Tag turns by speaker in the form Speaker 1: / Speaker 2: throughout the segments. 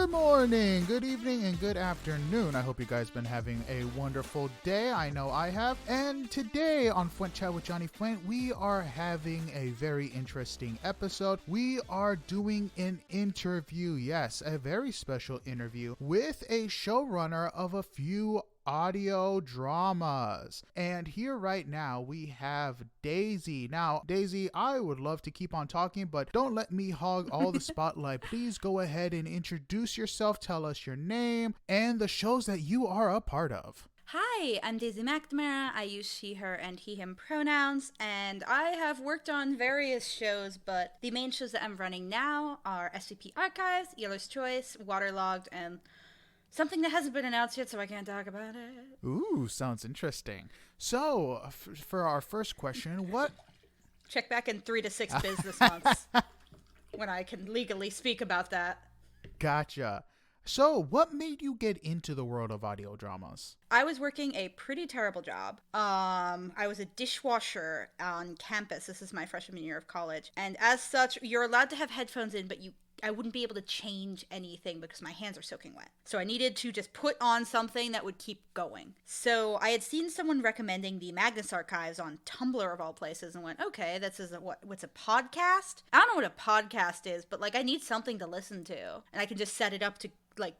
Speaker 1: Good morning, good evening, and good afternoon. I hope you guys been having a wonderful day. I know I have. And today on Fuent Chat with Johnny Fuent, we are having a very interesting episode. We are doing an interview, yes, a very special interview with a showrunner of a few audio dramas. And here right now we have Daisy. Now, Daisy, I would love to keep on talking, but don't let me hog all the spotlight. Please go ahead and introduce yourself, tell us your name, and the shows that you are a part of.
Speaker 2: Hi, I'm Daisy McNamara. I use she, her, and he, him pronouns, and I have worked on various shows, but the main shows that I'm running now are SCP Archives, Eeler's Choice, Waterlogged, and something that hasn't been announced yet, so I can't talk about it.
Speaker 1: Ooh, sounds interesting. So, for our first question, what...
Speaker 2: Check back in 3 to 6 business months when I can legally speak about that.
Speaker 1: Gotcha. So, what made you get into the world of audio dramas?
Speaker 2: I was working a pretty terrible job. I was a dishwasher on campus. This is my freshman year of college. And as such, you're allowed to have headphones in, but I wouldn't be able to change anything because my hands are soaking wet. So I needed to just put on something that would keep going. So I had seen someone recommending the Magnus Archives on Tumblr of all places and went, okay, what's a podcast? I don't know what a podcast is, but I need something to listen to. And I can just set it up to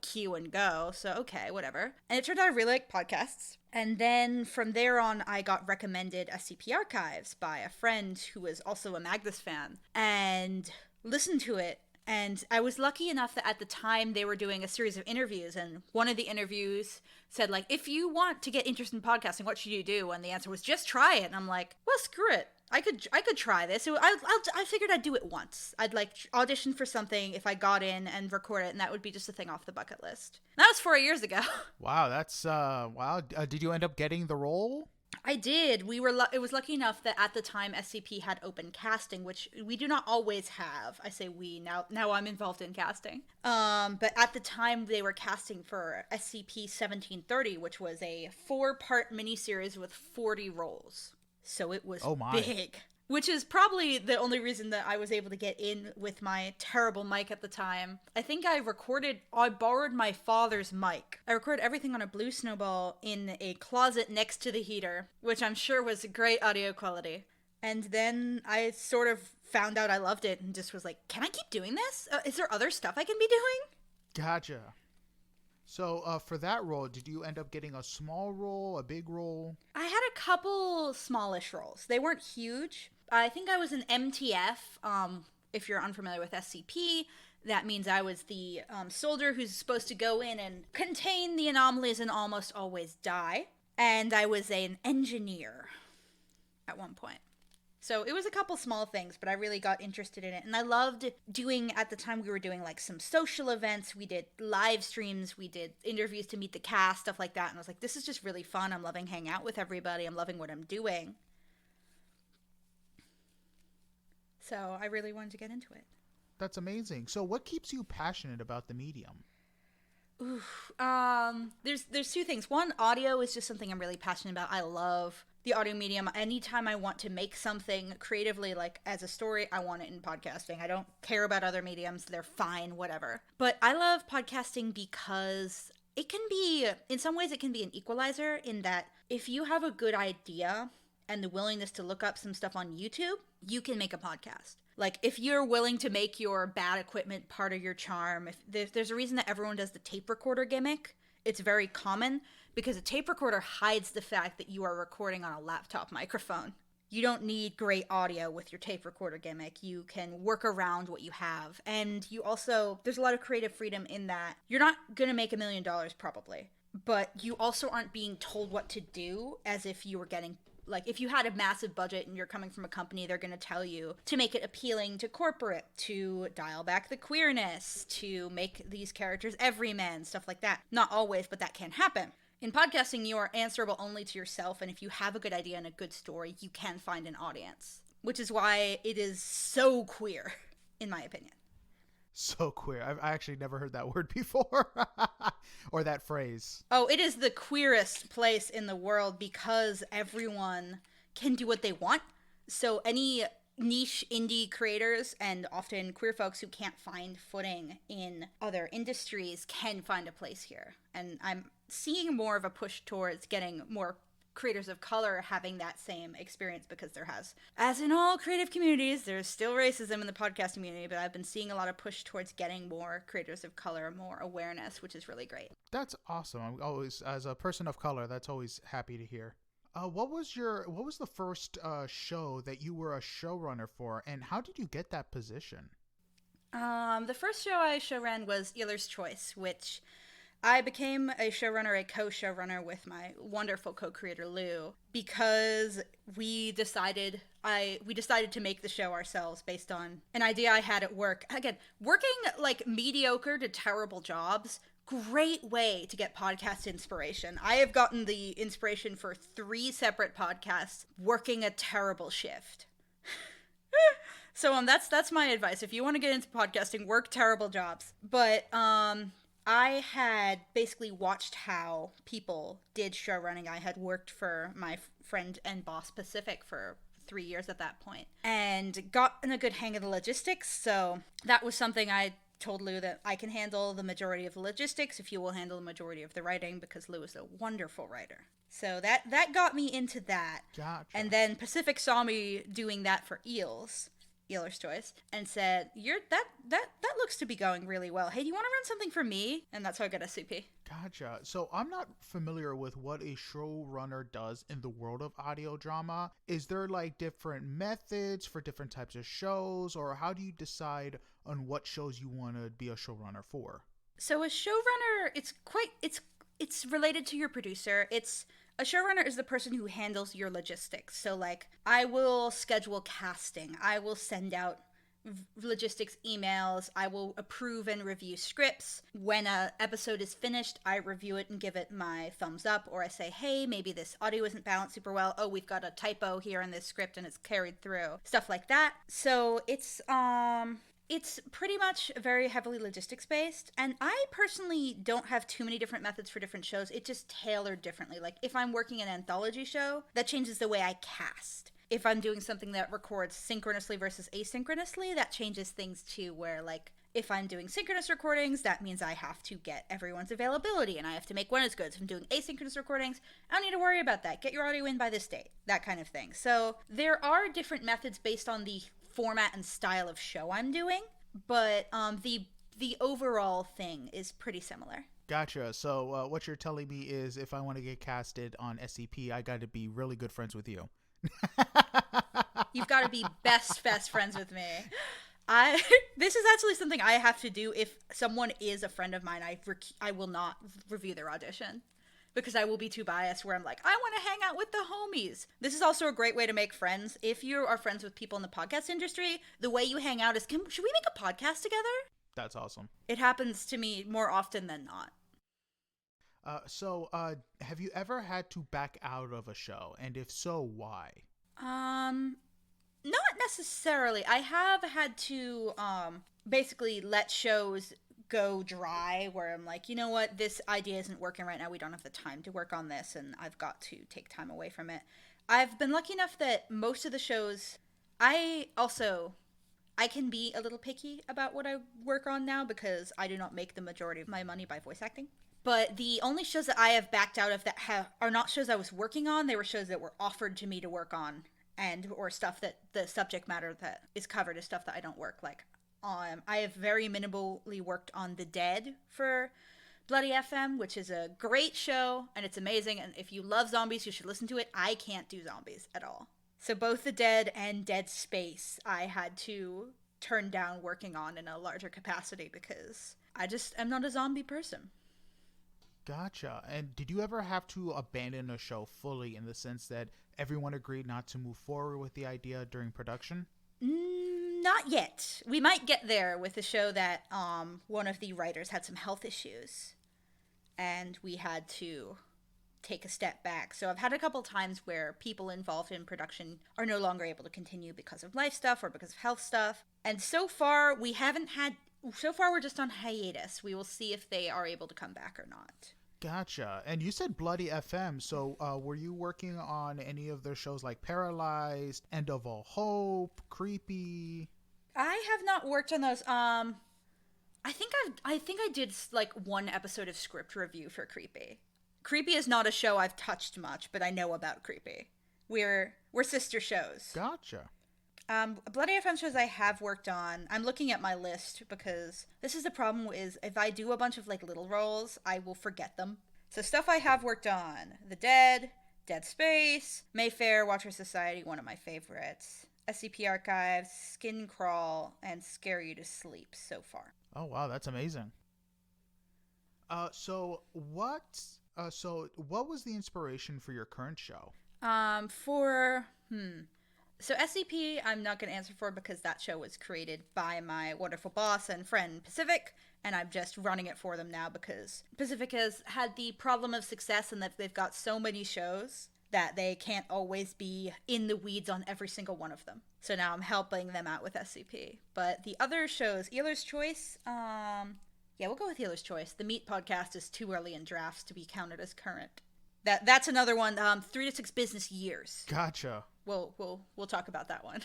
Speaker 2: cue and go. So okay, whatever. And it turned out I really like podcasts. And then from there on, I got recommended SCP Archives by a friend who was also a Magnus fan and listened to it. And I was lucky enough that at the time they were doing a series of interviews, and one of the interviews said, if you want to get interested in podcasting, what should you do? And the answer was, just try it. And I'm like, well, screw it. I could try this. So I figured I'd do it once. I'd audition for something if I got in and record it, and that would be just a thing off the bucket list. And that was 4 years ago.
Speaker 1: Wow, that's wow. Did you end up getting the role?
Speaker 2: I did. It was lucky enough that at the time SCP had open casting, which we do not always have. I say we now I'm involved in casting. But at the time they were casting for SCP 1730, which was a 4-part miniseries with 40 roles. So it was big. Which is probably the only reason that I was able to get in with my terrible mic at the time. I think I borrowed my father's mic. I recorded everything on a Blue Snowball in a closet next to the heater, which I'm sure was great audio quality. And then I sort of found out I loved it and just was like, can I keep doing this? Is there other stuff I can be doing?
Speaker 1: Gotcha. So, for that role, did you end up getting a small role, a big role? I
Speaker 2: had a couple smallish roles. They weren't huge. I think I was an MTF. If you're unfamiliar with SCP, that means I was the soldier who's supposed to go in and contain the anomalies and almost always die. And I was an engineer at one point. So it was a couple small things, but I really got interested in it. And I loved doing, at the time we were doing some social events. We did live streams. We did interviews to meet the cast, stuff like that. And I was like, this is just really fun. I'm loving hanging out with everybody. I'm loving what I'm doing. So I really wanted to get into it.
Speaker 1: That's amazing. So what keeps you passionate about the medium?
Speaker 2: There's two things. One, audio is just something I'm really passionate about. I love the audio medium. Anytime I want to make something creatively, as a story, I want it in podcasting. I don't care about other mediums. They're fine, whatever. But I love podcasting because it can be, in some ways, it can be an equalizer in that if you have a good idea and the willingness to look up some stuff on YouTube, you can make a podcast. If you're willing to make your bad equipment part of your charm, if there's a reason that everyone does the tape recorder gimmick. It's very common because a tape recorder hides the fact that you are recording on a laptop microphone. You don't need great audio with your tape recorder gimmick. You can work around what you have. And you also, there's a lot of creative freedom in that. You're not going to make $1 million probably, but you also aren't being told what to do as if you were getting, if you had a massive budget and you're coming from a company, they're going to tell you to make it appealing to corporate, to dial back the queerness, to make these characters everyman, stuff like that. Not always, but that can happen. In podcasting, you are answerable only to yourself, and if you have a good idea and a good story, you can find an audience, which is why it is so queer, in my opinion.
Speaker 1: So queer. I've actually never heard that word before. Or that phrase.
Speaker 2: Oh, it is the queerest place in the world because everyone can do what they want. So any niche indie creators and often queer folks who can't find footing in other industries can find a place here. And I'm seeing more of a push towards getting more creators of color having that same experience, because there has, as in all creative communities, there's still racism in the podcast community, but I've been seeing a lot of push towards getting more creators of color, more awareness, which is really great.
Speaker 1: That's awesome. I'm always, as a person of color, that's always happy to hear. What was the first show that you were a showrunner for, and how did you get that position?
Speaker 2: The first show I showran was Eeler's Choice, which I became a co-showrunner with my wonderful co-creator Lou, because we decided to make the show ourselves based on an idea I had at work. Again, working like mediocre to terrible jobs, great way to get podcast inspiration. I have gotten the inspiration for 3 separate podcasts working a terrible shift. So that's my advice. If you want to get into podcasting, work terrible jobs. But I had basically watched how people did show running. I had worked for my friend and boss Pacific for 3 years at that point and gotten a good hang of the logistics. So that was something I told Lou that I can handle the majority of the logistics if you will handle the majority of the writing, because Lou is a wonderful writer. So that got me into that.
Speaker 1: Gotcha.
Speaker 2: And then Pacific saw me doing that for Eeler's Choice, and said, that looks to be going really well. Hey, do you want to run something for me? And that's how I got SCP.
Speaker 1: Gotcha. So I'm not familiar with what a showrunner does in the world of audio drama. Is there like different methods for different types of shows, or how do you decide on what shows you want to be a showrunner for?
Speaker 2: So a showrunner, it's related to your producer. A showrunner is the person who handles your logistics. So, like, I will schedule casting. I will send out logistics emails. I will approve and review scripts. When an episode is finished, I review it and give it my thumbs up. Or I say, hey, maybe this audio isn't balanced super well. Oh, we've got a typo here in this script and it's carried through. Stuff like that. So it's pretty much very heavily logistics based, and I personally don't have too many different methods for different shows. It's just tailored differently. Like, if I'm working an anthology show, that changes the way I cast. If I'm doing something that records synchronously versus asynchronously, that changes things too, where, like, if I'm doing synchronous recordings, that means I have to get everyone's availability, and I have to make one as good. If I'm doing asynchronous recordings, I don't need to worry about that. Get your audio in by this date, that kind of thing. So there are different methods based on the format and style of show I'm doing, but the overall thing is pretty similar.
Speaker 1: Gotcha. So what you're telling me is, if I want to get casted on SCP, I got to be really good friends with you.
Speaker 2: You've got to be best friends with me. This is actually something I have to do if someone is a friend of mine. I will not review their audition, because I will be too biased, where I'm like, I want to hang out with the homies. This is also a great way to make friends. If you are friends with people in the podcast industry, the way you hang out is, should we make a podcast together?
Speaker 1: That's awesome.
Speaker 2: It happens to me more often than not.
Speaker 1: So have you ever had to back out of a show? And if so, why?
Speaker 2: Not necessarily. I have had to basically let shows go dry, where I'm like, you know what, this idea isn't working right now. We don't have the time to work on this, and I've got to take time away from it. I've been lucky enough that most of the shows, I can be a little picky about what I work on now, because I do not make the majority of my money by voice acting. But the only shows that I have backed out of that are not shows I was working on. They were shows that were offered to me to work on, or stuff that the subject matter that is covered is stuff that I don't work. Like, I have very minimally worked on The Dead for Bloody FM, which is a great show, and it's amazing. And if you love zombies, you should listen to it. I can't do zombies at all. So both The Dead and Dead Space, I had to turn down working on in a larger capacity, because I just am not a zombie person.
Speaker 1: Gotcha. And did you ever have to abandon a show fully, in the sense that everyone agreed not to move forward with the idea during production?
Speaker 2: Not yet. We might get there with the show that one of the writers had some health issues, and we had to take a step back. So I've had a couple times where people involved in production are no longer able to continue because of life stuff or because of health stuff. And so far, we're just on hiatus. We will see if they are able to come back or not.
Speaker 1: Gotcha. And you said Bloody FM, so were you working on any of their shows like Paralyzed, End of All Hope, Creepy?
Speaker 2: I have not worked on those. I think I did like one episode of script review for Creepy. Creepy is not a show I've touched much, but I know about Creepy. We're sister shows.
Speaker 1: Gotcha.
Speaker 2: Bloody FM shows I have worked on. I'm looking at my list because this is the problem is if I do a bunch of like little roles, I will forget them. So stuff I have worked on: The Dead, Dead Space, Mayfair, Watcher Society, one of my favorites, SCP Archives, Skin Crawl, and Scare You to Sleep so far.
Speaker 1: Oh wow, that's amazing. So what was the inspiration for your current show?
Speaker 2: So SCP, I'm not going to answer for because that show was created by my wonderful boss and friend Pacific, and I'm just running it for them now because Pacific has had the problem of success and that they've got so many shows that they can't always be in the weeds on every single one of them. So now I'm helping them out with SCP. But the other shows, Eeler's Choice, yeah, we'll go with Eeler's Choice. The Meat podcast is too early in drafts to be counted as current. That's another one, 3 to 6 business years.
Speaker 1: Gotcha.
Speaker 2: We'll talk about that one.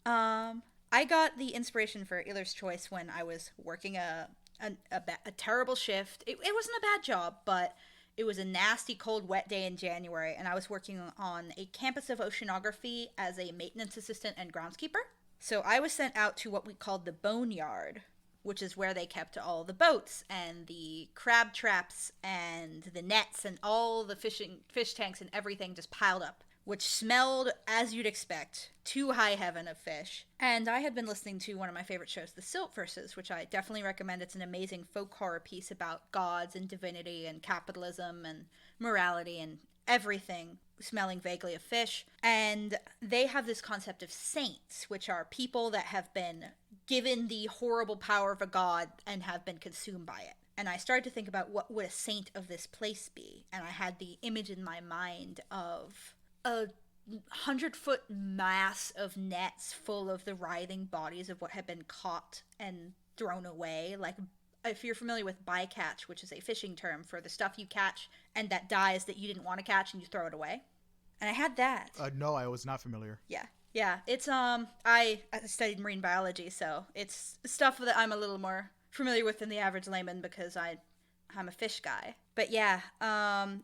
Speaker 2: I got the inspiration for Eeler's Choice when I was working a terrible shift. It wasn't a bad job, but it was a nasty, cold, wet day in January, and I was working on a campus of oceanography as a maintenance assistant and groundskeeper. So I was sent out to what we called the boneyard, which is where they kept all the boats and the crab traps and the nets and all the fish tanks and everything just piled up, which smelled, as you'd expect, to high heaven of fish. And I had been listening to one of my favorite shows, The Slitverse, which I definitely recommend. It's an amazing folk horror piece about gods and divinity and capitalism and morality and everything smelling vaguely of fish. And they have this concept of saints, which are people that have been given the horrible power of a god and have been consumed by it. And I started to think about what would a saint of this place be. And I had the image in my mind of a 100-foot mass of nets full of the writhing bodies of what had been caught and thrown away. Like, if you're familiar with bycatch, which is a fishing term for the stuff you catch and that dies that you didn't want to catch and you throw it away. And I had that.
Speaker 1: No, I was not familiar.
Speaker 2: Yeah. It's, I studied marine biology, so it's stuff that I'm a little more familiar with than the average layman because I'm a fish guy. But yeah,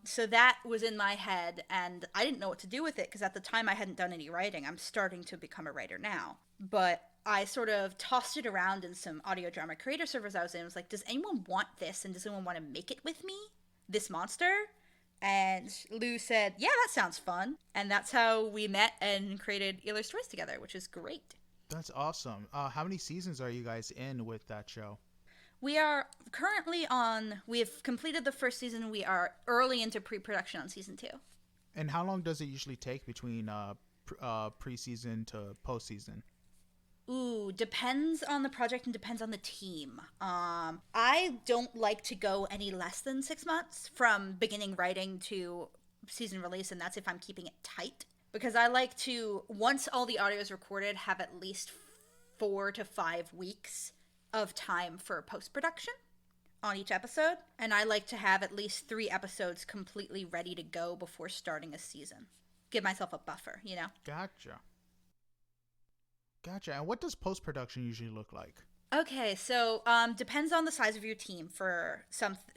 Speaker 2: so that was in my head, and I didn't know what to do with it, because at the time I hadn't done any writing. I'm starting to become a writer now. But I sort of tossed it around in some audio drama creator servers I was in. I was like, does anyone want this, and does anyone want to make it with me? This monster? And Lou said, yeah, that sounds fun. And that's how we met and created Eeler's Choice together, which is great.
Speaker 1: That's awesome. How many seasons are you guys in with that show?
Speaker 2: We are currently we have completed the first season. We are early into pre-production on season 2.
Speaker 1: And how long does it usually take between pre-season to post-season?
Speaker 2: Ooh, depends on the project and depends on the team. I don't like to go any less than 6 months from beginning writing to season release, and that's if I'm keeping it tight. Because I like to, once all the audio is recorded, have at least 4 to 5 weeks of time for post-production on each episode, and I like to have at least 3 episodes completely ready to go before starting a season. Give myself a buffer, you know?
Speaker 1: Gotcha. And what does post-production usually look like?
Speaker 2: Okay, so depends on the size of your team. For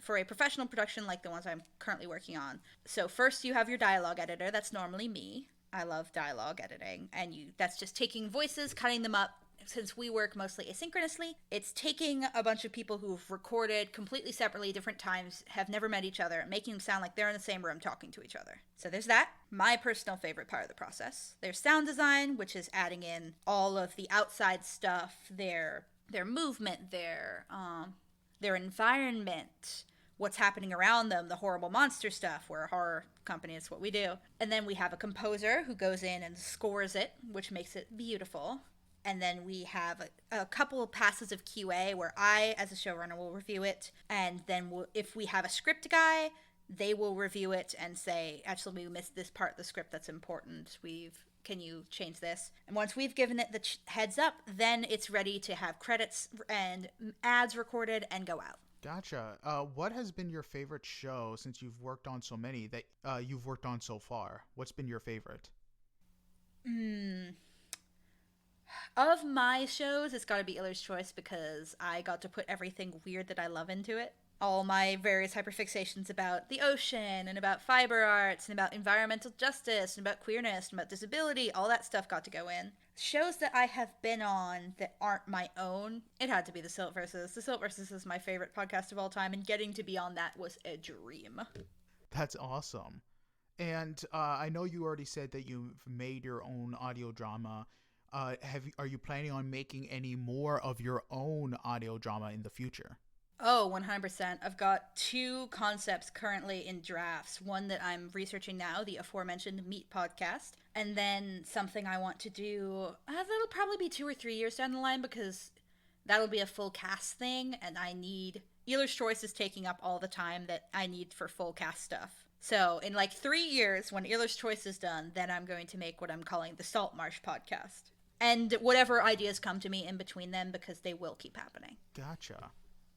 Speaker 2: a professional production like the ones I'm currently working on. So first you have your dialogue editor. That's normally me. I love dialogue editing, and that's just taking voices, cutting them up. Since we work mostly asynchronously, it's taking a bunch of people who've recorded completely separately different times, have never met each other, and making them sound like they're in the same room talking to each other. So there's that. My personal favorite part of the process. There's sound design, which is adding in all of the outside stuff, their movement, their environment, what's happening around them, the horrible monster stuff. We're a horror company, it's what we do. And then we have a composer who goes in and scores it, which makes it beautiful. And then we have a couple of passes of QA where I, as a showrunner, will review it. And then if we have a script guy, they will review it and say, actually, we missed this part of the script that's important. We've can you change this? And once we've given it the heads up, then it's ready to have credits and ads recorded and go out.
Speaker 1: Gotcha. What has been your favorite show since you've worked on so many that you've worked on so far? What's been your favorite?
Speaker 2: Of my shows, it's got to be Eeler's Choice because I got to put everything weird that I love into it. All my various hyperfixations about the ocean and about fiber arts and about environmental justice and about queerness and about disability, all that stuff got to go in. Shows that I have been on that aren't my own, it had to be the Slitverses. The Slitverses is my favorite podcast of all time, and getting to be on that was a dream.
Speaker 1: That's awesome. And I know you already said that you've made your own audio drama. Are you planning on making any more of your own audio drama in the future?
Speaker 2: Oh, 100%. I've got 2 concepts currently in drafts. One that I'm researching now, the aforementioned Meet podcast, and then something I want to do, that'll probably be 2 or 3 years down the line because that'll be a full cast thing, and I need... Eeler's Choice is taking up all the time that I need for full cast stuff. So in like 3 years, when Eeler's Choice is done, then I'm going to make what I'm calling the Salt Marsh podcast. And whatever ideas come to me in between them, because they will keep happening.
Speaker 1: Gotcha.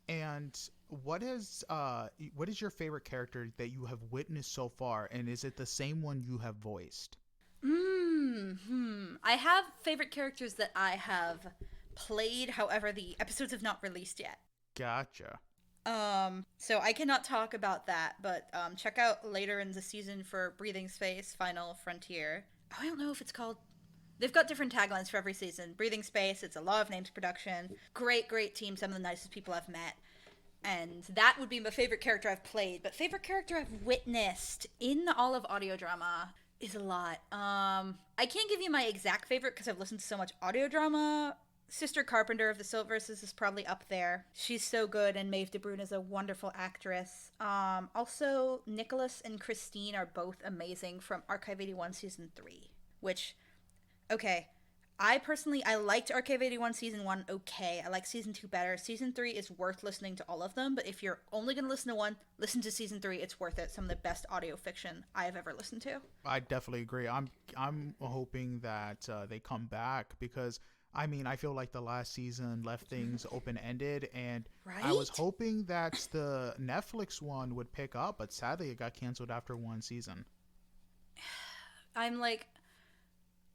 Speaker 1: And what is your favorite character that you have witnessed so far, and is it the same one you have voiced?
Speaker 2: I have favorite characters that I have played, however, the episodes have not released yet.
Speaker 1: Gotcha.
Speaker 2: So I cannot talk about that, but check out later in the season for Breathing Space, Final Frontier. Oh, I don't know if it's called... They've got different taglines for every season. Breathing Space, it's a Law of Names production. Great, great team. Some of the nicest people I've met. And that would be my favorite character I've played. But favorite character I've witnessed in all of audio drama is a lot. I can't give you my exact favorite because I've listened to so much audio drama. Sister Carpenter of the Slitverses is probably up there. She's so good, and Maeve de Bruin is a wonderful actress. Also, Nicholas and Christine are both amazing from Archive 81 Season 3, which... Okay, I liked Archive 81 Season 1 okay. I like Season 2 better. Season 3 is worth listening to all of them, but if you're only going to listen to one, listen to Season 3. It's worth it. Some of the best audio fiction I have ever listened to.
Speaker 1: I definitely agree. I'm hoping that they come back because, I mean, I feel like the last season left things open-ended, and
Speaker 2: right?
Speaker 1: I was hoping that the Netflix one would pick up, but sadly it got canceled after 1 season.
Speaker 2: I'm like,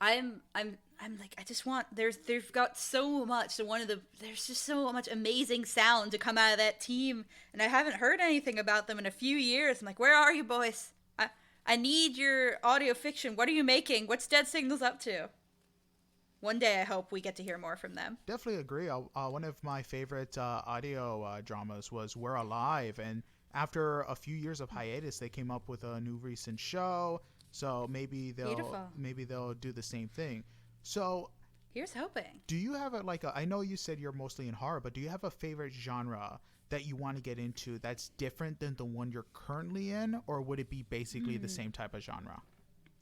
Speaker 2: I just want, they've got so much. So there's just so much amazing sound to come out of that team. And I haven't heard anything about them in a few years. I'm like, where are you boys? I need your audio fiction. What are you making? What's Dead Signals up to? One day I hope we get to hear more from them.
Speaker 1: Definitely agree. One of my favorite audio dramas was We're Alive. And after a few years of hiatus, they came up with a new recent show. So maybe they'll do the same thing. So
Speaker 2: here's hoping.
Speaker 1: Do you have I know you said you're mostly in horror, but do you have a favorite genre that you want to get into that's different than the one you're currently in, or would it be basically the same type of genre?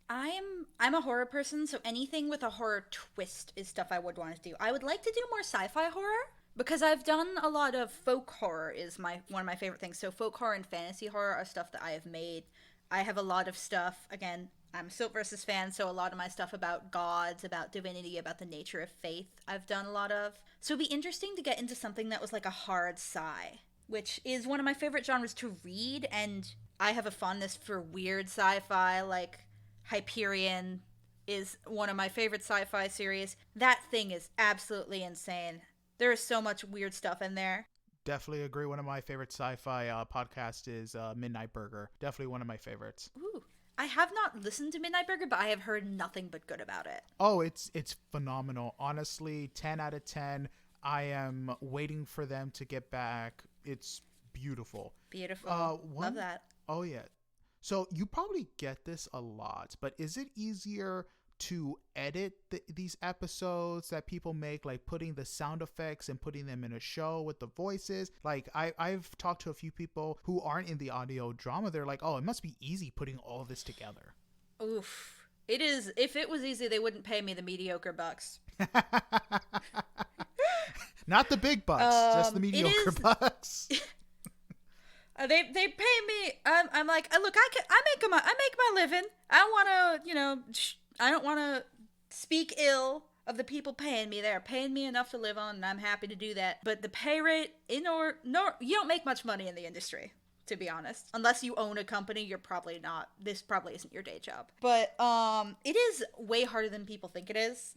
Speaker 2: I'm a horror person, so anything with a horror twist is stuff I would want to do. I would like to do more sci-fi horror because I've done a lot of folk horror is one of my favorite things. So folk horror and fantasy horror are stuff that I have made. I have a lot of stuff, again, I'm a Slitverses fan, so a lot of my stuff about gods, about divinity, about the nature of faith, I've done a lot of. So it'd be interesting to get into something that was like a hard sci, which is one of my favorite genres to read, and I have a fondness for weird sci-fi, like Hyperion is one of my favorite sci-fi series. That thing is absolutely insane. There is so much weird stuff in there.
Speaker 1: Definitely agree. One of my favorite sci-fi podcasts is Midnight Burger. Definitely one of my favorites.
Speaker 2: Ooh, I have not listened to Midnight Burger, but I have heard nothing but good about it.
Speaker 1: Oh, it's phenomenal. Honestly, 10 out of 10. I am waiting for them to get back. It's beautiful.
Speaker 2: Beautiful. Love that.
Speaker 1: Oh, yeah. So you probably get this a lot, but is it easier to edit these episodes that people make, like putting the sound effects and putting them in a show with the voices? Like I've talked to a few people who aren't in the audio drama. They're like, oh, it must be easy putting all this together.
Speaker 2: Oof. It is. If it was easy, they wouldn't pay me the mediocre bucks.
Speaker 1: Not the big bucks, just the mediocre bucks.
Speaker 2: They pay me. I'm like, look, I make my living. I don't want to, I don't want to speak ill of the people paying me. They're paying me enough to live on, and I'm happy to do that. But the pay rate, you don't make much money in the industry, to be honest. Unless you own a company, you're probably not. This probably isn't your day job. But it is way harder than people think it is.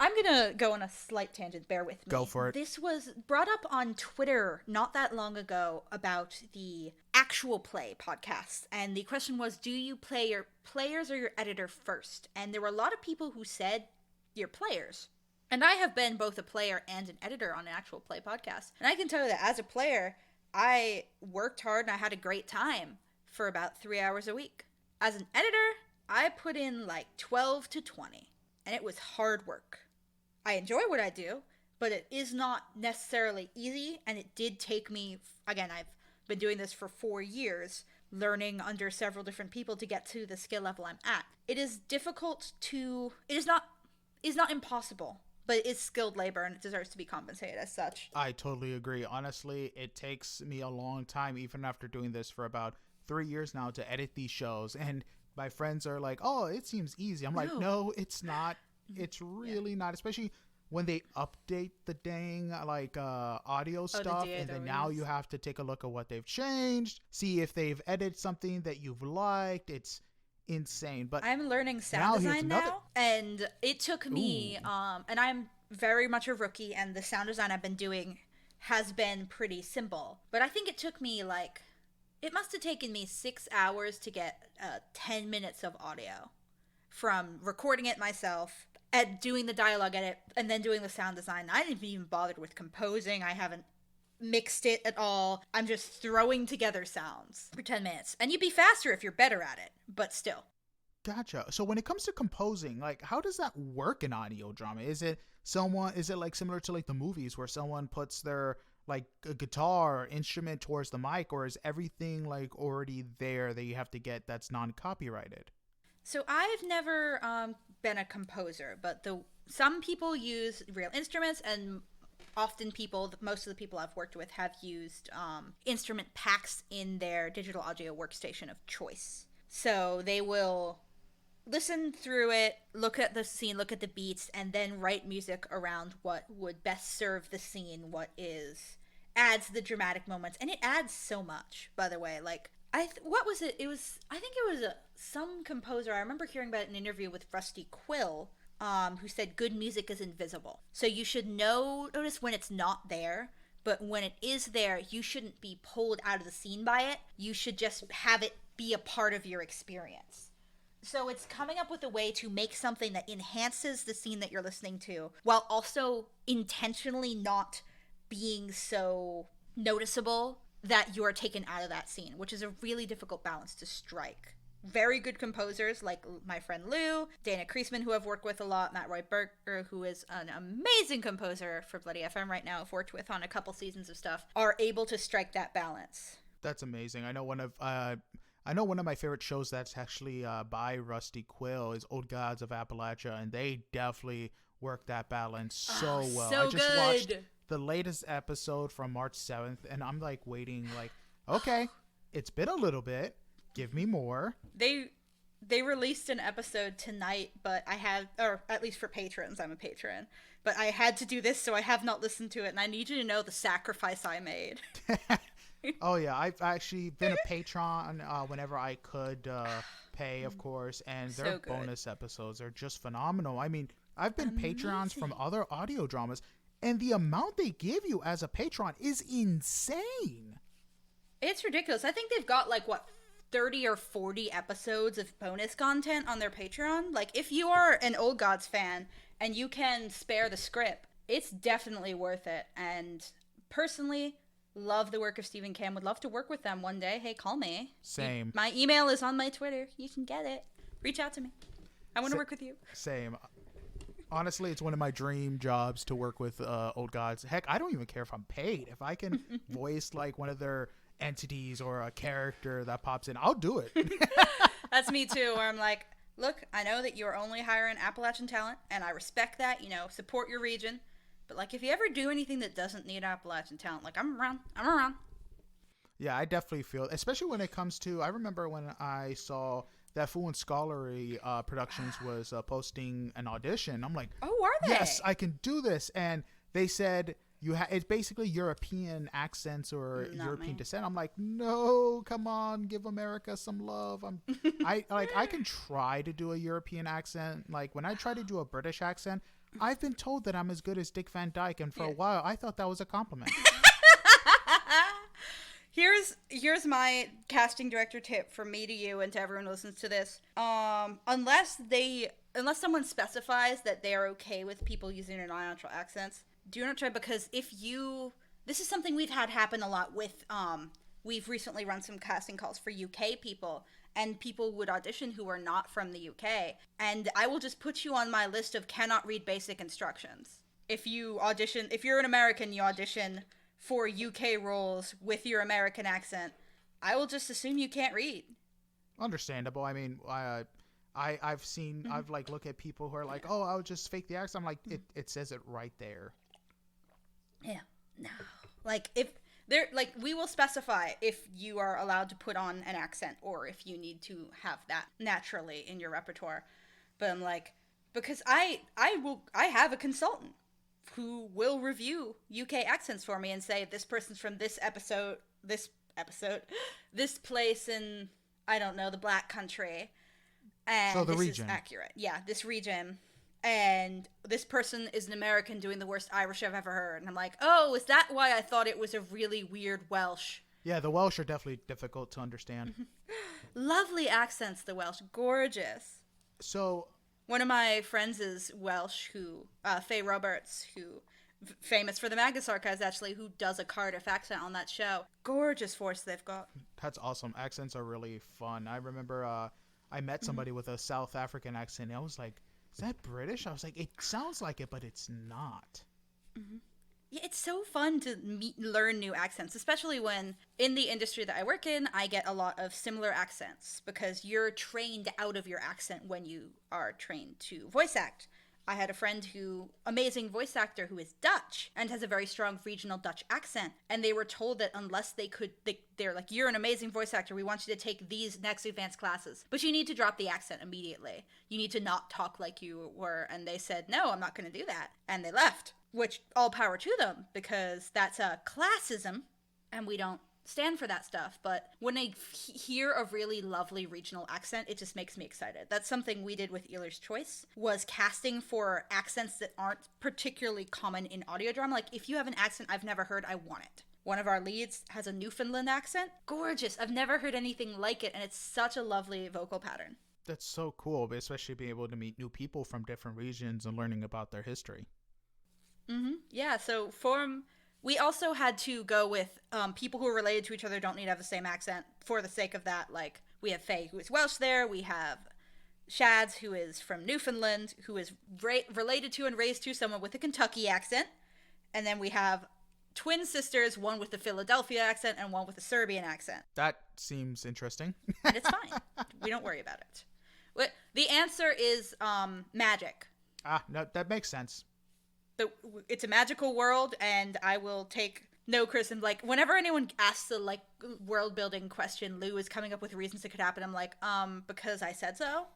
Speaker 2: I'm gonna go on a slight tangent, bear with me.
Speaker 1: Go for it.
Speaker 2: This was brought up on Twitter not that long ago about the actual play podcasts. And the question was, do you play your players or your editor first? And there were a lot of people who said your players. And I have been both a player and an editor on an actual play podcast. And I can tell you that as a player, I worked hard and I had a great time for about 3 hours a week. As an editor, I put in like 12 to 20, and it was hard work. I enjoy what I do, but it is not necessarily easy, and it did take me, again, I've been doing this for 4 years, learning under several different people to get to the skill level I'm at. It is difficult it is not impossible, but it's skilled labor and it deserves to be compensated as such.
Speaker 1: I totally agree. Honestly, it takes me a long time, even after doing this for about 3 years now, to edit these shows. And my friends are like, oh, it seems easy. I'm like, no, it's not. It's really not, especially when they update the dang audio stuff, and then now you have to take a look at what they've changed, see if they've edited something that you've liked. It's insane. But
Speaker 2: I'm learning sound design now, and it took me and I'm very much a rookie, and the sound design I've been doing has been pretty simple, but I think it took me it must have taken me 6 hours to get 10 minutes of audio from recording it myself and doing the dialogue edit and then doing the sound design. I didn't even bother with composing. I haven't mixed it at all. I'm just throwing together sounds for 10 minutes. And you'd be faster if you're better at it, but still.
Speaker 1: Gotcha. So when it comes to composing, how does that work in audio drama? Is it like similar to like the movies where someone puts their a guitar or instrument towards the mic, or is everything already there that you have to get that's non-copyrighted?
Speaker 2: So I've never been a composer, but some people use real instruments, and often most of the people I've worked with have used instrument packs in their digital audio workstation of choice. So they will listen through it, look at the scene, look at the beats, and then write music around what would best serve the scene, adds the dramatic moments. And it adds so much, by the way. What was it? I think it was some composer. I remember hearing about it in an interview with Rusty Quill, who said good music is invisible. So you should notice when it's not there, but when it is there, you shouldn't be pulled out of the scene by it. You should just have it be a part of your experience. So it's coming up with a way to make something that enhances the scene that you're listening to, while also intentionally not being so noticeable that you are taken out of that scene, which is a really difficult balance to strike. Very good composers like my friend Lou, Dana Kreisman, who I've worked with a lot, Matt Roy Berger, who is an amazing composer for Bloody FM right now, I've worked with on a couple seasons of stuff, are able to strike that balance.
Speaker 1: That's amazing. I know one of my favorite shows that's actually by Rusty Quill is Old Gods of Appalachia, and they definitely work that balance so well.
Speaker 2: So
Speaker 1: I just
Speaker 2: good.
Speaker 1: watched the latest episode from March 7th, and I'm waiting, okay, it's been a little bit. Give me more.
Speaker 2: They released an episode tonight, but or at least for patrons, I'm a patron, but I had to do this, so I have not listened to it, and I need you to know the sacrifice I made.
Speaker 1: Oh yeah, I've actually been a patron whenever I could pay, of course, and their bonus episodes are just phenomenal. I mean, I've been patrons from other audio dramas, and the amount they give you as a patron is insane.
Speaker 2: It's ridiculous. I think they've got 30 or 40 episodes of bonus content on their Patreon. If you are an Old Gods fan and you can spare the script, it's definitely worth it. And personally, love the work of Stephen Cam. Would love to work with them one day. Hey, call me.
Speaker 1: Same.
Speaker 2: My email is on my Twitter. You can get it. Reach out to me. I want to work with you.
Speaker 1: Same. Honestly, it's one of my dream jobs to work with Old Gods. Heck, I don't even care if I'm paid. If I can voice one of their entities or a character that pops in, I'll do it.
Speaker 2: That's me too, where I'm like, look, I know that you're only hiring Appalachian talent, and I respect that, support your region, but if you ever do anything that doesn't need Appalachian talent, I'm around.
Speaker 1: Yeah, I definitely feel, especially when it comes to, I remember when I saw that Fool and Scholarly Productions was posting an audition. I'm like,
Speaker 2: oh, are they?
Speaker 1: Yes, I can do this. And they said it's basically European accents or
Speaker 2: Not
Speaker 1: European
Speaker 2: me.
Speaker 1: descent. I'm like, no, come on, give America some love. I can try to do a European accent. Like when I try to do a British accent, I've been told that I'm as good as Dick Van Dyke, and for a while I thought that was a compliment.
Speaker 2: Here's my casting director tip from me to you and to everyone who listens to this. Unless someone specifies that they are okay with people using their non-natural accents, do not try, because this is something we've had happen a lot with, we've recently run some casting calls for UK people, and people would audition who are not from the UK, and I will just put you on my list of cannot read basic instructions. If you're an American, you audition for UK roles with your American accent, I will just assume you can't read.
Speaker 1: Understandable. I mean, I've seen, I've like looked at people who are like, oh, I'll just fake the accent. I'm like, it says it right there.
Speaker 2: Yeah, no. Like if they're like, we will specify if you are allowed to put on an accent or if you need to have that naturally in your repertoire. But I'm like, because I have a consultant who will review UK accents for me and say, this person's from this place in, I don't know, the Black Country. And
Speaker 1: so the
Speaker 2: this
Speaker 1: region.
Speaker 2: Is accurate. Yeah, this region. And this person is an American doing the worst Irish I've ever heard. And I'm like, oh, is that why I thought it was a really weird Welsh?
Speaker 1: Yeah, the Welsh are definitely difficult to understand.
Speaker 2: Lovely accents, the Welsh. Gorgeous.
Speaker 1: So
Speaker 2: one of my friends is Welsh, Faye Roberts, famous for the Magus Archives, actually, who does a Cardiff accent on that show. Gorgeous voice they've got.
Speaker 1: That's awesome. Accents are really fun. I remember I met somebody with a South African accent, and I was like, is that British? I was like, it sounds like it, but it's not.
Speaker 2: Mm-hmm. Yeah, it's so fun to learn new accents, especially when in the industry that I work in, I get a lot of similar accents because you're trained out of your accent when you are trained to voice act. I had a friend amazing voice actor who is Dutch and has a very strong regional Dutch accent. And they were told that unless they're like, you're an amazing voice actor, we want you to take these next advanced classes. But you need to drop the accent immediately. You need to not talk like you were. And they said, no, I'm not going to do that. And they left, which all power to them because that's a classism and we don't stand for that stuff. But when I hear a really lovely regional accent, it just makes me excited. That's something we did with Eeler's Choice, was casting for accents that aren't particularly common in audio drama. Like, if you have an accent I've never heard, I want it. One of our leads has a Newfoundland accent. Gorgeous. I've never heard anything like it, and it's such a lovely vocal pattern.
Speaker 1: That's so cool, especially being able to meet new people from different regions and learning about their history.
Speaker 2: Mm-hmm. Yeah, so we also had to go with people who are related to each other don't need to have the same accent for the sake of that. Like, we have Faye, who is Welsh there. We have Shads, who is from Newfoundland, who is related to and raised to someone with a Kentucky accent. And then we have twin sisters, one with a Philadelphia accent and one with a Serbian accent.
Speaker 1: That seems interesting.
Speaker 2: And it's fine. We don't worry about it. The answer is magic.
Speaker 1: No, that makes sense.
Speaker 2: It's a magical world, and I will take no criticism. Like, whenever anyone asks the like world building question, Lou is coming up with reasons it could happen. I'm like, because I said so.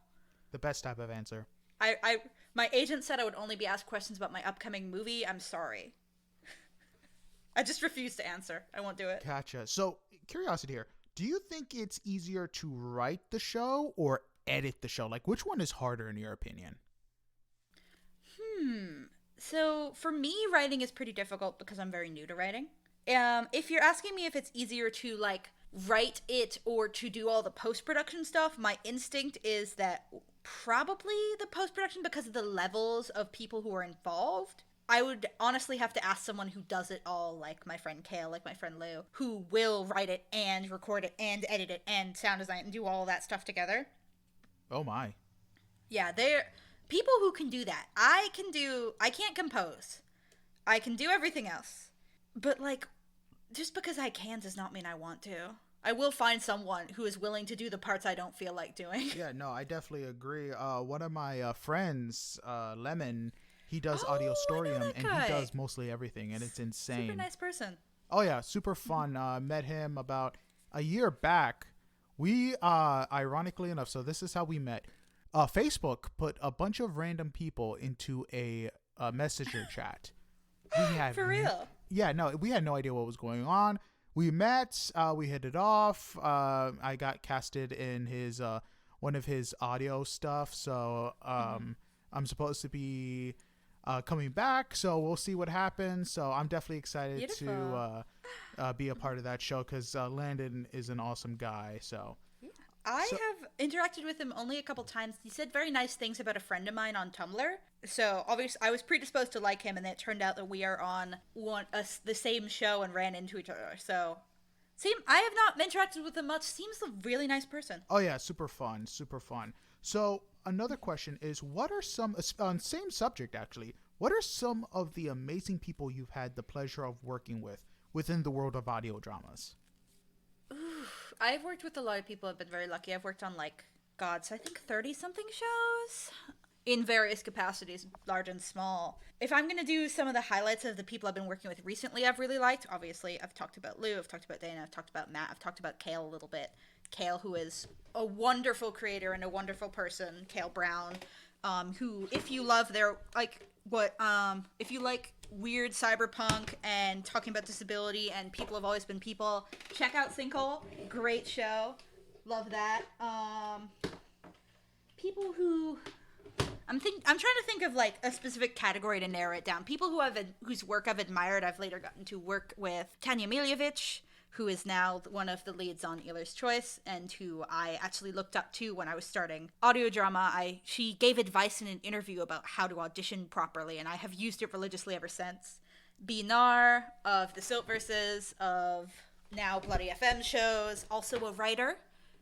Speaker 1: The best type of answer.
Speaker 2: My agent said I would only be asked questions about my upcoming movie. I'm sorry. I just refuse to answer. I won't do it.
Speaker 1: Gotcha. So, curiosity here. Do you think it's easier to write the show or edit the show? Like, which one is harder in your opinion?
Speaker 2: So, for me, writing is pretty difficult because I'm very new to writing. If you're asking me if it's easier to, like, write it or to do all the post-production stuff, my instinct is that probably the post-production because of the levels of people who are involved. I would honestly have to ask someone who does it all, like my friend Kale, like my friend Lou, who will write it and record it and edit it and sound design and do all that stuff together.
Speaker 1: Oh, my.
Speaker 2: Yeah, they're people who can do that. I can't compose. I can do everything else. But, like, just because I can does not mean I want to. I will find someone who is willing to do the parts I don't feel like doing.
Speaker 1: Yeah, no, I definitely agree. One of my friends, Lemon, he does Audio Storium, and he does mostly everything, and it's insane.
Speaker 2: Super nice person.
Speaker 1: Oh, yeah, super fun. Met him about a year back We, ironically enough, so this is how we met. Facebook put a bunch of random people into a messenger chat. We had
Speaker 2: For real?
Speaker 1: Yeah, no, we had no idea what was going on. We met, we hit it off. I got casted in his one of his audio stuff, so I'm supposed to be coming back, so we'll see what happens. So I'm definitely excited
Speaker 2: Beautiful.
Speaker 1: to be a part of that show because Landon is an awesome guy. So
Speaker 2: I have interacted with him only a couple times. He said very nice things about a friend of mine on Tumblr. So obviously, I was predisposed to like him, and then it turned out that we are on the same show and ran into each other. So, I have not interacted with him much. Seems a really nice person.
Speaker 1: Oh yeah, super fun, super fun. So another question is, what are some on same subject actually? What are some of the amazing people you've had the pleasure of working with within the world of audio dramas?
Speaker 2: I've worked with a lot of people. I've been very lucky. I've worked on I think 30-something shows in various capacities, large and small. If I'm going to do some of the highlights of the people I've been working with recently I've really liked, obviously, I've talked about Lou, I've talked about Dana, I've talked about Matt, I've talked about Kale a little bit. Kale, who is a wonderful creator and a wonderful person, Kale Brown, who, if you love if you like weird cyberpunk and talking about disability and people have always been people, check out Sinkhole. Great show. Love that. People who I'm trying to think of a specific category to narrow it down. People whose work I've admired. I've later gotten to work with Tanya Miljevic, who is now one of the leads on Eeler's Choice, and who I actually looked up to when I was starting audio drama. She gave advice in an interview about how to audition properly, and I have used it religiously ever since. Binar of the Slitverses, of now Bloody FM shows, also a writer.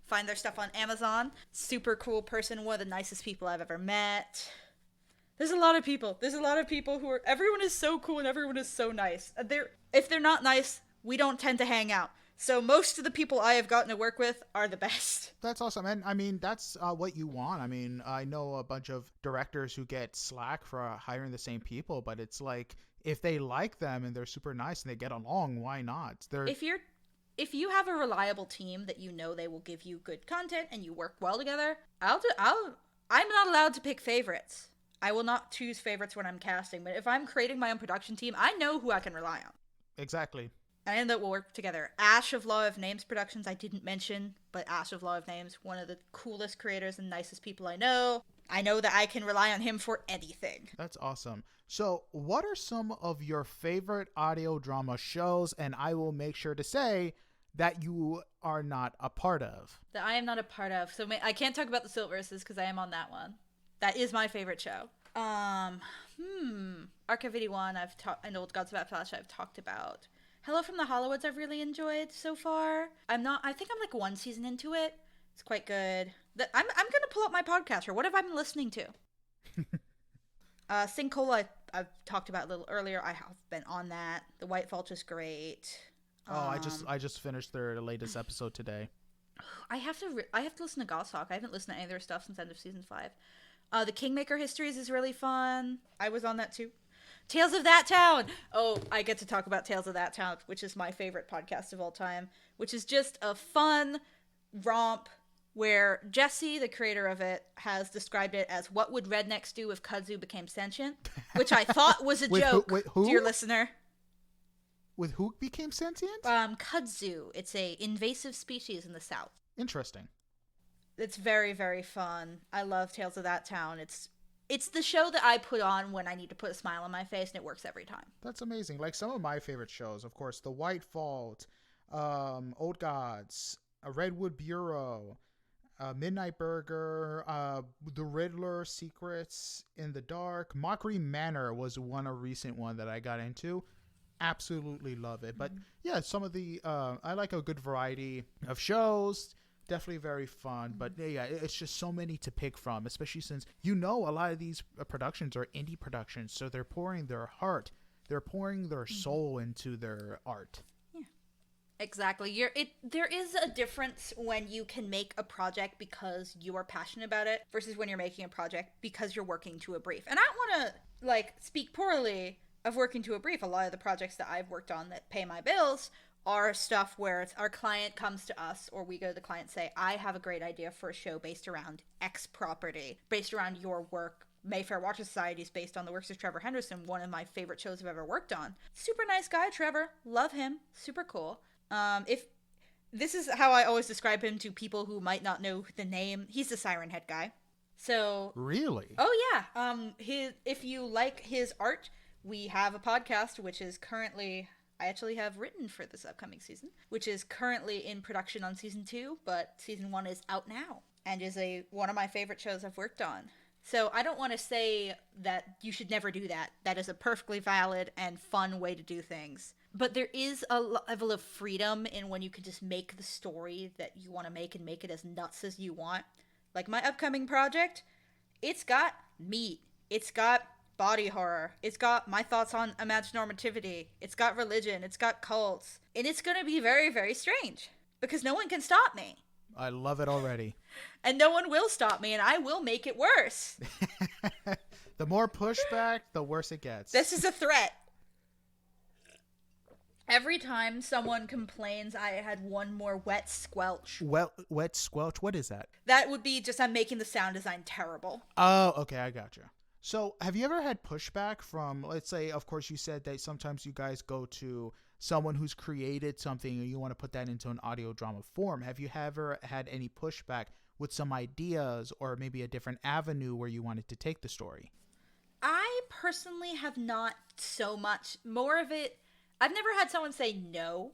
Speaker 2: Find their stuff on Amazon. Super cool person, one of the nicest people I've ever met. There's a lot of people. Everyone is so cool and everyone is so nice. If they're not nice, we don't tend to hang out. So most of the people I have gotten to work with are the best.
Speaker 1: That's awesome. And I mean, that's what you want. I mean, I know a bunch of directors who get slack for hiring the same people, but it's like, if they like them and they're super nice and they get along, why not?
Speaker 2: If you have a reliable team that you know they will give you good content and you work well together, I'm not allowed to pick favorites. I will not choose favorites when I'm casting, but if I'm creating my own production team, I know who I can rely on.
Speaker 1: Exactly.
Speaker 2: And that will work together. Ash of Law of Names Productions, I didn't mention, but Ash of Law of Names, one of the coolest creators and nicest people I know. I know that I can rely on him for anything.
Speaker 1: That's awesome. So, what are some of your favorite audio drama shows? And I will make sure to say that you are not a part of.
Speaker 2: That I am not a part of. So I can't talk about the Slitverses because I am on that one. That is my favorite show. Archive 81, and Old Gods of Appalachia I've talked about. Hello from the Hollywoods I've really enjoyed so far. I think I'm like one season into it. It's quite good. I'm gonna pull up my podcast, or what have I been listening to? Sinkhole I've talked about a little earlier. I have been on that. The White Fault is great.
Speaker 1: Oh, I just finished their latest episode today.
Speaker 2: I have to listen to Goshawk. I haven't listened to any of their stuff since end of season 5. The Kingmaker Histories is really fun. I was on that too. Tales of That Town. Oh, I get to talk about Tales of That Town, which is my favorite podcast of all time, which is just a fun romp where Jesse, the creator of it, has described it as what would rednecks do if kudzu became sentient, which I thought was a joke, dear listener.
Speaker 1: With who became sentient?
Speaker 2: Kudzu. It's a invasive species in the South.
Speaker 1: Interesting.
Speaker 2: It's very, very fun. I love Tales of That Town. It's the show that I put on when I need to put a smile on my face, and it works every time.
Speaker 1: That's amazing. Like some of my favorite shows, of course, The White Fault, Old Gods, Redwood Bureau, Midnight Burger, The Riddler, Secrets in the Dark. Mockery Manor was a recent one that I got into. Absolutely love it. But yeah, some of the I like a good variety of shows. Definitely very fun. But yeah, it's just so many to pick from, especially since a lot of these productions are indie productions, so they're pouring their heart, they're pouring their soul into their art.
Speaker 2: Yeah, exactly. There is a difference when you can make a project because you are passionate about it versus when you're making a project because you're working to a brief. And I don't want to speak poorly of working to a brief. A lot of the projects that I've worked on that pay my bills are stuff where it's our client comes to us, or we go to the client and say, I have a great idea for a show based around X property, based around your work. Mayfair Watcher Society is based on the works of Trevor Henderson, one of my favorite shows I've ever worked on. Super nice guy, Trevor. Love him. Super cool. If this is how I always describe him to people who might not know the name, he's the Siren Head guy. So
Speaker 1: really?
Speaker 2: Oh yeah. If you like his art, we have a podcast which is currently, I actually have written for this upcoming season, which is currently in production on season 2, but season 1 is out now and is one of my favorite shows I've worked on. So I don't want to say that you should never do that. That is a perfectly valid and fun way to do things. But there is a level of freedom in when you can just make the story that you want to make and make it as nuts as you want. Like my upcoming project, it's got meat. It's got body horror. It's got my thoughts on imaginormativity. It's got religion. It's got cults. And it's going to be very, very strange because no one can stop me.
Speaker 1: I love it already.
Speaker 2: And no one will stop me, and I will make it worse.
Speaker 1: The more pushback, the worse it gets.
Speaker 2: This is a threat. Every time someone complains I had one more wet squelch.
Speaker 1: Wet squelch? What is that?
Speaker 2: That would be just I'm making the sound design terrible.
Speaker 1: Oh, okay, I gotcha. So have you ever had pushback from, let's say, of course you said that sometimes you guys go to someone who's created something and you want to put that into an audio drama form. Have you ever had any pushback with some ideas or maybe a different avenue where you wanted to take the story?
Speaker 2: I personally have not so much. More of it, I've never had someone say no.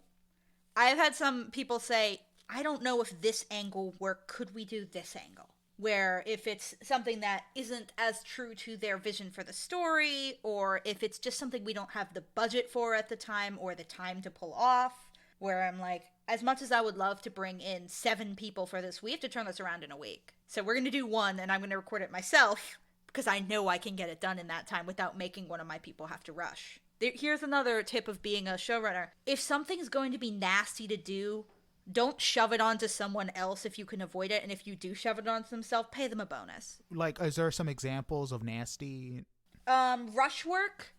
Speaker 2: I've had some people say, I don't know if this angle worked. Could we do this angle? Where if it's something that isn't as true to their vision for the story, or if it's just something we don't have the budget for at the time or the time to pull off, where I'm like, as much as I would love to bring in 7 people for this, we have to turn this around in a week. So we're going to do 1 and I'm going to record it myself because I know I can get it done in that time without making one of my people have to rush. Here's another tip of being a showrunner. If something's going to be nasty to do, don't shove it onto someone else if you can avoid it. And if you do shove it onto themselves, pay them a bonus.
Speaker 1: Like, is there some examples of nasty?
Speaker 2: Rush work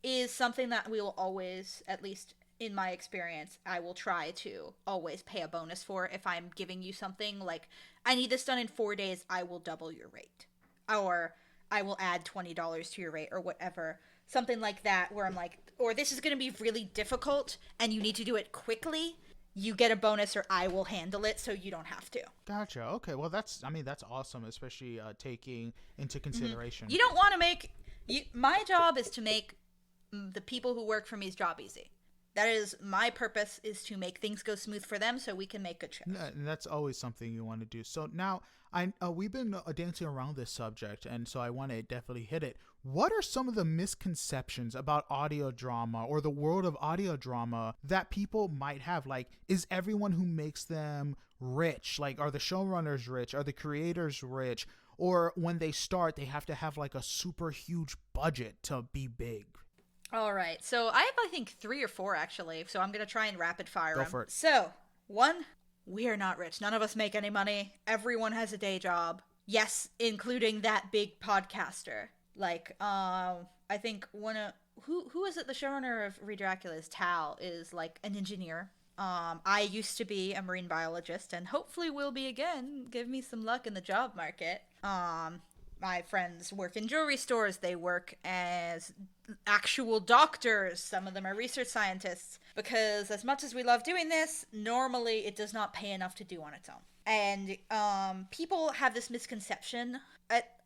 Speaker 2: is something that we will always, at least in my experience, I will try to always pay a bonus for. If I'm giving you something like, I need this done in 4 days, I will double your rate. Or I will add $20 to your rate or whatever. Something like that where I'm like, or this is going to be really difficult and you need to do it quickly. You get a bonus or I will handle it so you don't have to.
Speaker 1: Gotcha. Okay. Well, that's awesome, especially taking into consideration.
Speaker 2: You don't want to make... my job is to make the people who work for me's job easy. That is my purpose, is to make things go smooth for them so we can make good shows.
Speaker 1: And that's always something you want to do. So now, we've been dancing around this subject, and so I want to definitely hit it. What are some of the misconceptions about audio drama or the world of audio drama that people might have? Like, is everyone who makes them rich? Like, are the showrunners rich? Are the creators rich? Or when they start, they have to have like a super huge budget to be big?
Speaker 2: All right. So I have, I think, 3 or 4 actually. So I'm going to try and rapid fire them.
Speaker 1: Go for it.
Speaker 2: So 1, we are not rich. None of us make any money. Everyone has a day job. Yes, including that big podcaster. Like, I think who is it? The showrunner of Read Dracula's Tal is like an engineer. I used to be a marine biologist and hopefully will be again. Give me some luck in the job market. My friends work in jewelry stores. They work as actual doctors. Some of them are research scientists. Because as much as we love doing this, normally it does not pay enough to do on its own. And people have this misconception.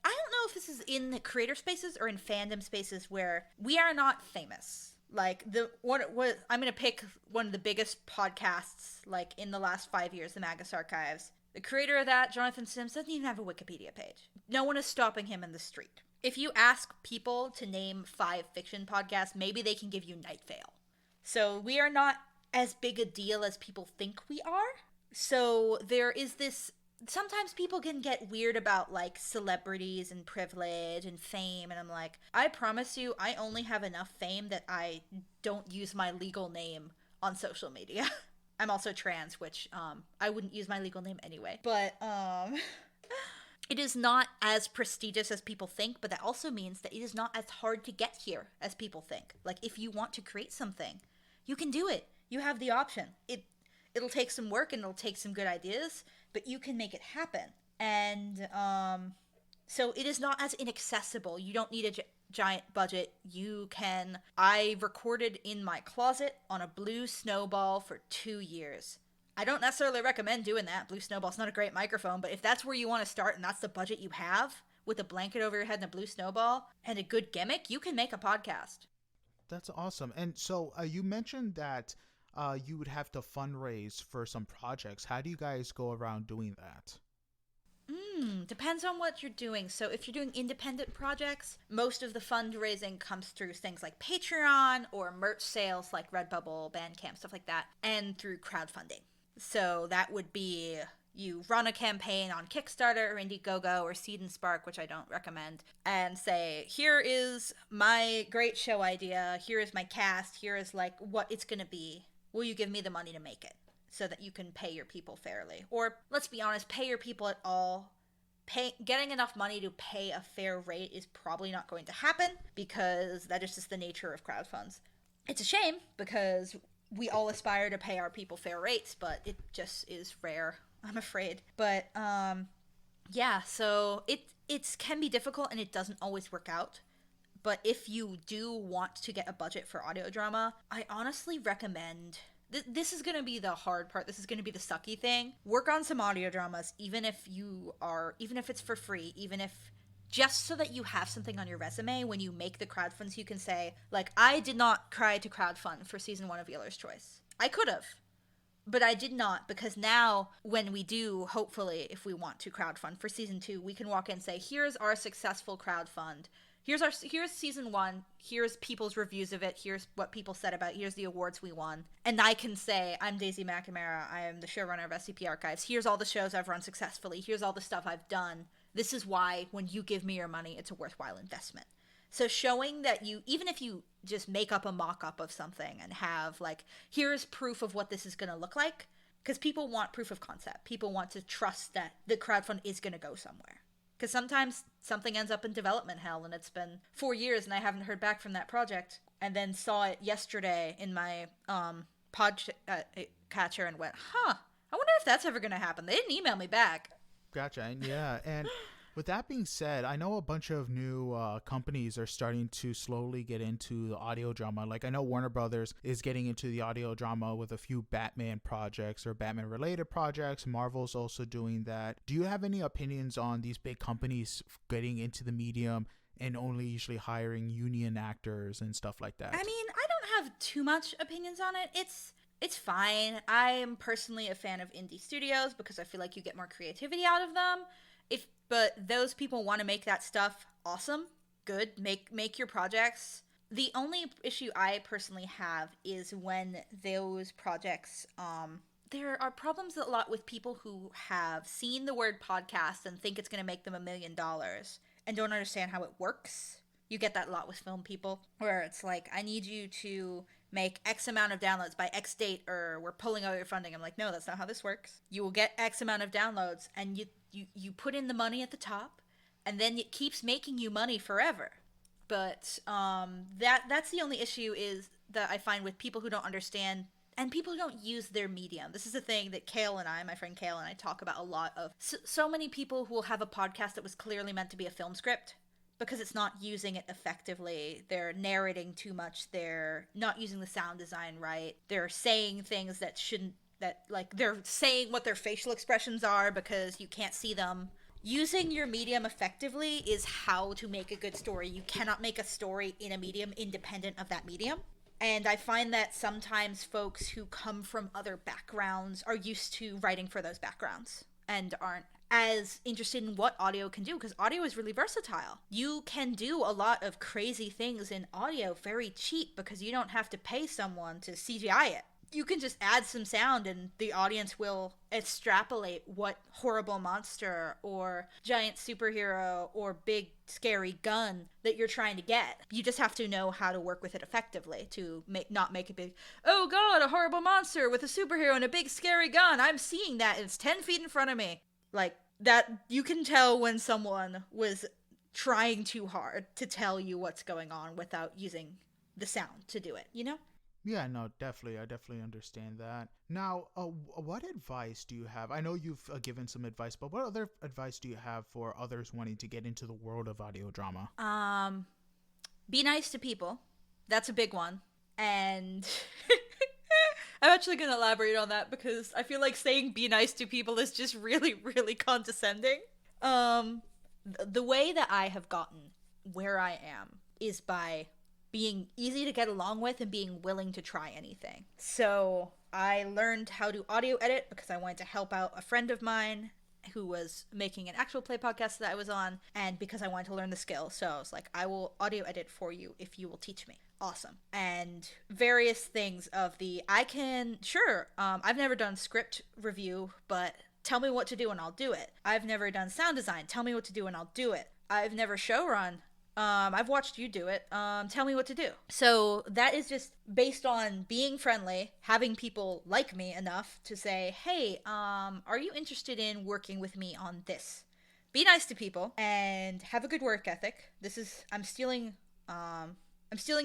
Speaker 2: I don't know if this is in the creator spaces or in fandom spaces where we are not famous. Like, I'm going to pick one of the biggest podcasts, like, in the last 5 years, the Magus Archives. The creator of that, Jonathan Sims, doesn't even have a Wikipedia page. No one is stopping him in the street. If you ask people to name 5 fiction podcasts, maybe they can give you Night Vale. So we are not as big a deal as people think we are. So there is this... Sometimes people can get weird about, like, celebrities and privilege and fame, and I'm like, I promise you, I only have enough fame that I don't use my legal name on social media. I'm also trans, which, I wouldn't use my legal name anyway. But, it is not as prestigious as people think, but that also means that it is not as hard to get here as people think. Like, if you want to create something, you can do it. You have the option. It'll take some work and it'll take some good ideas, but you can make it happen. And so it is not as inaccessible. You don't need a giant budget. I recorded in my closet on a blue snowball for 2 years. I don't necessarily recommend doing that. Blue snowball's not a great microphone, but if that's where you want to start and that's the budget you have, with a blanket over your head and a blue snowball and a good gimmick, you can make a podcast.
Speaker 1: That's awesome. And so you mentioned that you would have to fundraise for some projects. How do you guys go around doing that?
Speaker 2: Depends on what you're doing. So if you're doing independent projects, most of the fundraising comes through things like Patreon or merch sales like Redbubble, Bandcamp, stuff like that, and through crowdfunding. So that would be you run a campaign on Kickstarter or Indiegogo or Seed and Spark, which I don't recommend, and say, here is my great show idea, here is my cast, here is like what it's going to be. Will you give me the money to make it so that you can pay your people fairly? Or let's be honest, pay your people at all. Getting enough money to pay a fair rate is probably not going to happen because that is just the nature of crowdfunds. It's a shame because we all aspire to pay our people fair rates, but it just is rare, I'm afraid. But yeah, so it can be difficult and it doesn't always work out. But if you do want to get a budget for audio drama, I honestly recommend... This is going to be the hard part. This is going to be the sucky thing. Work on some audio dramas, even if it's for free, even if just so that you have something on your resume when you make the crowdfunds, you can say, like, I did not try to crowdfund for season 1 of Eeler's Choice. I could have, but I did not, because now when we do, hopefully, if we want to crowdfund for season 2, we can walk in and say, here's our successful crowdfund. Here's season 1, here's people's reviews of it, here's what people said about it, here's the awards we won. And I can say, I'm Daisy McNamara, I am the showrunner of SCP Archives, here's all the shows I've run successfully, here's all the stuff I've done. This is why, when you give me your money, it's a worthwhile investment. So showing that even if you just make up a mock-up of something and have, like, here's proof of what this is going to look like, because people want proof of concept. People want to trust that the crowdfund is going to go somewhere. Because sometimes something ends up in development hell and it's been 4 years and I haven't heard back from that project, and then saw it yesterday in my podcatcher and went, I wonder if that's ever going to happen. They didn't email me back.
Speaker 1: Gotcha. Yeah. And with that being said, I know a bunch of new companies are starting to slowly get into the audio drama. Like I know Warner Brothers is getting into the audio drama with a few Batman projects or Batman related projects. Marvel's also doing that. Do you have any opinions on these big companies getting into the medium and only usually hiring union actors and stuff like that?
Speaker 2: I mean, I don't have too much opinions on it. It's fine. I am personally a fan of indie studios because I feel like you get more creativity out of them. But those people want to make that stuff, awesome, good, make your projects. The only issue I personally have is when those projects, there are problems a lot with people who have seen the word podcast and think it's going to make them $1 million and don't understand how it works. You get that a lot with film people, where it's like, I need you to make X amount of downloads by X date, or we're pulling out your funding. I'm like, no, that's not how this works. You will get X amount of downloads, and you put in the money at the top, and then it keeps making you money forever. But that's the only issue is that I find with people who don't understand, and people who don't use their medium. This is a thing that my friend Kale and I talk about a lot of. So many people who will have a podcast that was clearly meant to be a film script, because it's not using it effectively. They're narrating too much. They're not using the sound design right. They're saying things that shouldn't, they're saying what their facial expressions are because you can't see them. Using your medium effectively is how to make a good story. You cannot make a story in a medium independent of that medium. And I find that sometimes folks who come from other backgrounds are used to writing for those backgrounds and aren't as interested in what audio can do, because audio is really versatile. You can do a lot of crazy things in audio very cheap because you don't have to pay someone to CGI it. You can just add some sound and the audience will extrapolate what horrible monster or giant superhero or big scary gun that you're trying to get. You just have to know how to work with it effectively to not make it big, oh god, a horrible monster with a superhero and a big scary gun. I'm seeing that. It's 10 feet in front of me. Like, that, you can tell when someone was trying too hard to tell you what's going on without using the sound to do it, you know?
Speaker 1: Yeah, no, definitely. I definitely understand that. Now, what advice do you have? I know you've given some advice, but what other advice do you have for others wanting to get into the world of audio drama?
Speaker 2: Be nice to people. That's a big one. And I'm actually going to elaborate on that because I feel like saying be nice to people is just really, really condescending. The way that I have gotten where I am is by being easy to get along with and being willing to try anything. So I learned how to audio edit because I wanted to help out a friend of mine who was making an actual play podcast that I was on, and because I wanted to learn the skill. So I was like, I will audio edit for you if you will teach me. Awesome. And various things of I've never done script review, but tell me what to do and I'll do it. I've never done sound design. Tell me what to do and I'll do it. I've never showrun. I've watched you do it. Tell me what to do. So that is just based on being friendly, having people like me enough to say, hey, are you interested in working with me on this? Be nice to people and have a good work ethic. I'm stealing